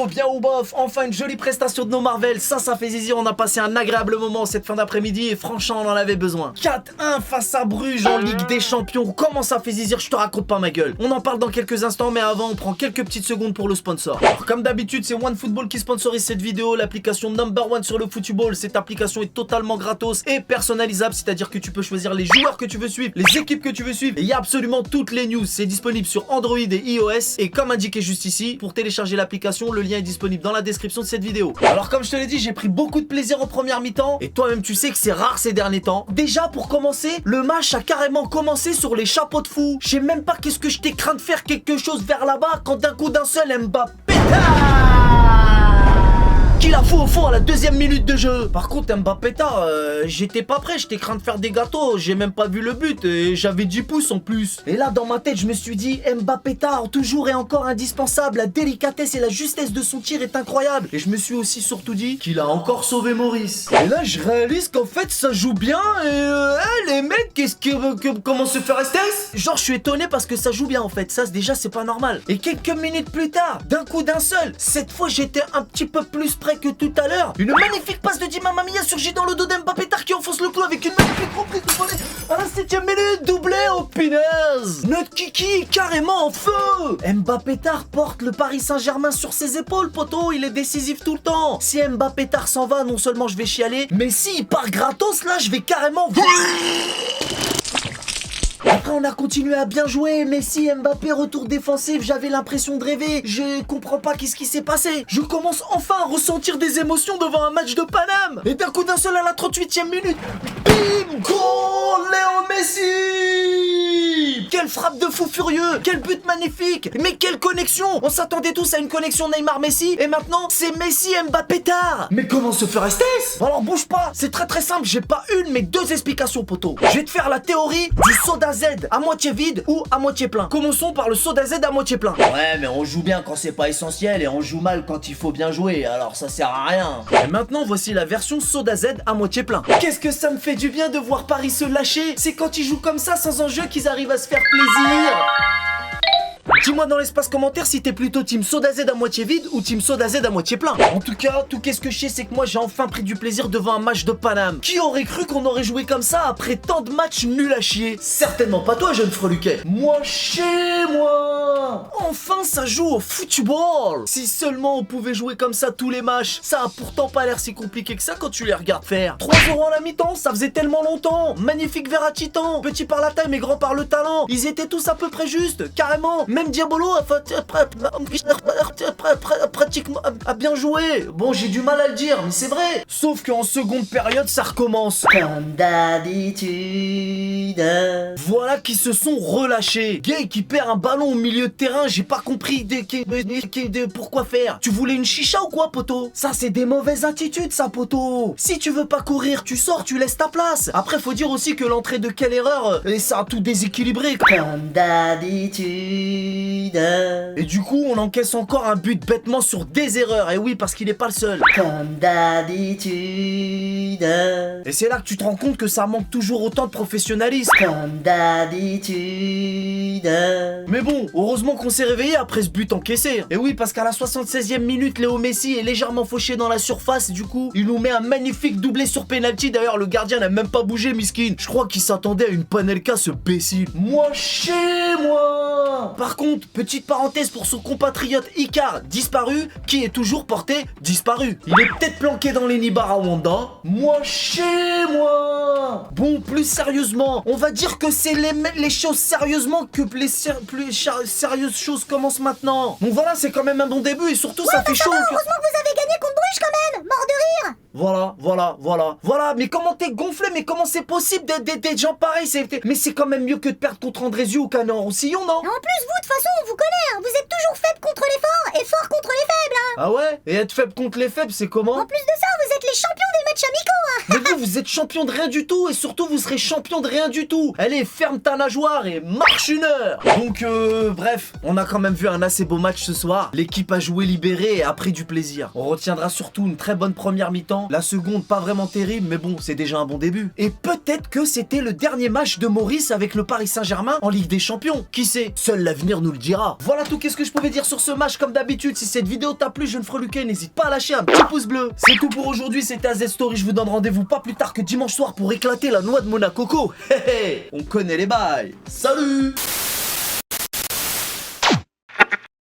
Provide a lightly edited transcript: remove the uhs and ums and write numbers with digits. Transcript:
Yo, bien ou bof, enfin une jolie prestation de nos Marvel, ça fait zizi, on a passé un agréable moment cette fin d'après-midi et franchement on en avait besoin. 4-1 face à Bruges en Ligue des Champions, comment ça fait zizir, je te raconte pas ma gueule. On en parle dans quelques instants, mais avant on prend quelques petites secondes pour le sponsor. Alors comme d'habitude c'est OneFootball qui sponsorise cette vidéo, l'application number one sur le football. Cette application est totalement gratos et personnalisable, c'est-à-dire que tu peux choisir les joueurs que tu veux suivre, les équipes que tu veux suivre, et il y a absolument toutes les news. C'est disponible sur Android et iOS, et comme indiqué juste ici, pour télécharger l'application, le lien est disponible dans la description de cette vidéo. Alors comme je te l'ai dit, j'ai pris beaucoup de plaisir en première mi-temps, et toi-même tu sais que c'est rare ces derniers temps. Déjà pour commencer, le match a carrément commencé sur les chapeaux de fou. Je sais même pas qu'est-ce que j'étais craint de faire quelque chose vers là-bas quand d'un coup d'un seul Mbappé qui la fout au fond à la deuxième minute de jeu. Par contre Mbappé j'étais pas prêt, j'étais craint de faire des gâteaux, j'ai même pas vu le but et j'avais 10 pouces en plus. Et là dans ma tête je me suis dit Mbappé toujours et encore indispensable, la délicatesse et la justesse de son tir est incroyable. Et je me suis aussi surtout dit qu'il a encore sauvé Maurice. Et là je réalise qu'en fait ça joue bien et les mecs comment se faire STS. Genre je suis étonné parce que ça joue bien en fait, ça déjà c'est pas normal. Et quelques minutes plus tard, d'un coup d'un seul, cette fois j'étais un petit peu plus près que tout à l'heure. Une magnifique passe de Di Mamma surgit dans le dos d'Mbappé qui enfonce le clou avec une magnifique reprise de volée à la 7ème minute, doublé au punaise. Notre Kiki est carrément en feu. Mbappé porte le Paris Saint-Germain sur ses épaules, poteau, il est décisif tout le temps. Si Mbappé s'en va, non seulement je vais chialer, mais s'il part gratos, là je vais carrément... Après on a continué à bien jouer, Messi, Mbappé, retour défensif, j'avais l'impression de rêver, je comprends pas qu'est-ce qui s'est passé. Je commence enfin à ressentir des émotions devant un match de Paname. Et d'un coup d'un seul à la 38ème minute, bim, goal, Léo Messi. Quelle frappe de fou furieux, quel but magnifique, mais quelle connexion. On s'attendait tous à une connexion Neymar-Messi, et maintenant c'est Messi-Mbappé. Mais comment se faire STS? Alors bouge pas, c'est très simple, j'ai pas une mais deux explications, poteau. Je vais te faire la théorie du soda Z à moitié vide ou à moitié plein. Commençons par le soda Z à moitié plein. Ouais mais on joue bien quand c'est pas essentiel et on joue mal quand il faut bien jouer, alors ça sert à rien. Et maintenant voici la version soda Z à moitié plein. Qu'est-ce que ça me fait du bien de voir Paris se lâcher. C'est quand ils jouent comme ça sans enjeu qu'ils arrivent à se faire plaisir. Dis-moi dans l'espace commentaire si t'es plutôt team soda Z à moitié vide ou team soda Z à moitié plein. En tout cas, tout qu'est-ce que je sais, c'est que moi j'ai enfin pris du plaisir devant un match de Paname. Qui aurait cru qu'on aurait joué comme ça après tant de matchs nuls à chier? Certainement pas toi, jeune freluquet. Moi, chez moi. Enfin, ça joue au football. Si seulement on pouvait jouer comme ça tous les matchs. Ça a pourtant pas l'air si compliqué que ça quand tu les regardes faire. 3 € à la mi-temps, ça faisait tellement longtemps. Magnifique Verratti-Tan, petit par la taille mais grand par le talent. Ils étaient tous à peu près justes, carrément. Même Diabolo pratiquement a bien joué. Bon, j'ai du mal à le dire, mais c'est vrai. Sauf qu'en seconde période, ça recommence. Comme d'habitude. Voilà qui se sont relâchés. Gay qui perd un ballon au milieu de terrain, j'ai pas compris pourquoi faire. Tu voulais une chicha ou quoi, poteau? Ça, c'est des mauvaises attitudes, ça, poteau. Si tu veux pas courir, tu sors, tu laisses ta place. Après, faut dire aussi que l'entrée de quelle erreur, et ça a tout déséquilibré. Comme d'habitude. Et du coup on encaisse encore un but bêtement sur des erreurs. Et oui, parce qu'il est pas le seul. Comme d'habitude. Et c'est là que tu te rends compte que ça manque toujours autant de professionnalisme. Comme d'habitude. Mais bon, heureusement qu'on s'est réveillé après ce but encaissé. Et oui, parce qu'à la 76ème minute, Léo Messi est légèrement fauché dans la surface. Et du coup il nous met un magnifique doublé sur penalty. D'ailleurs le gardien n'a même pas bougé, miskin. Je crois qu'il s'attendait à une Panelka, ce bécile. Moi chez moi. Par contre, petite parenthèse pour son compatriote Icar disparu, qui est toujours porté disparu. Il est peut-être planqué dans les nids à Wanda. Moi chez moi. Bon, plus sérieusement, on va dire que c'est les choses sérieusement que plus sérieuses choses commencent maintenant. Donc voilà, c'est quand même un bon début et surtout ça fait chaud. Heureusement que vous avez gagné contre Bruges quand même. Mort de rire. Voilà, mais comment t'es gonflé? Mais comment c'est possible d'être gens pareils? Mais c'est quand même mieux que de perdre contre Andrézieux ou Canet-en-Roussillon, non? Et en plus, vous, de toute façon, on vous connaît, hein. Vous êtes toujours faible contre les forts et fort contre les faibles, hein. Ah ouais? Et être faible contre les faibles, c'est comment? En plus de ça, vous êtes les champions des matchs amicaux, hein. Mais vous êtes champion de rien du tout et surtout vous serez champion de rien du tout. Allez, ferme ta nageoire et marche une heure. Donc bref, on a quand même vu un assez beau match ce soir. L'équipe a joué libérée et a pris du plaisir. On retiendra surtout une très bonne première mi-temps. La seconde pas vraiment terrible, mais bon, c'est déjà un bon début. Et peut-être que c'était le dernier match de Maurice avec le Paris Saint-Germain en Ligue des Champions. Qui sait? Seul l'avenir nous le dira. Voilà tout, qu'est-ce que je pouvais dire sur ce match. Comme d'habitude, si cette vidéo t'a plu, jeune freluquet, n'hésite pas à lâcher un petit pouce bleu. C'est tout pour aujourd'hui, c'était AZ Story. Je vous donne rendez-vous pas plus tard que dimanche soir pour éclater la noix de Monaco. On connaît les bails. Salut!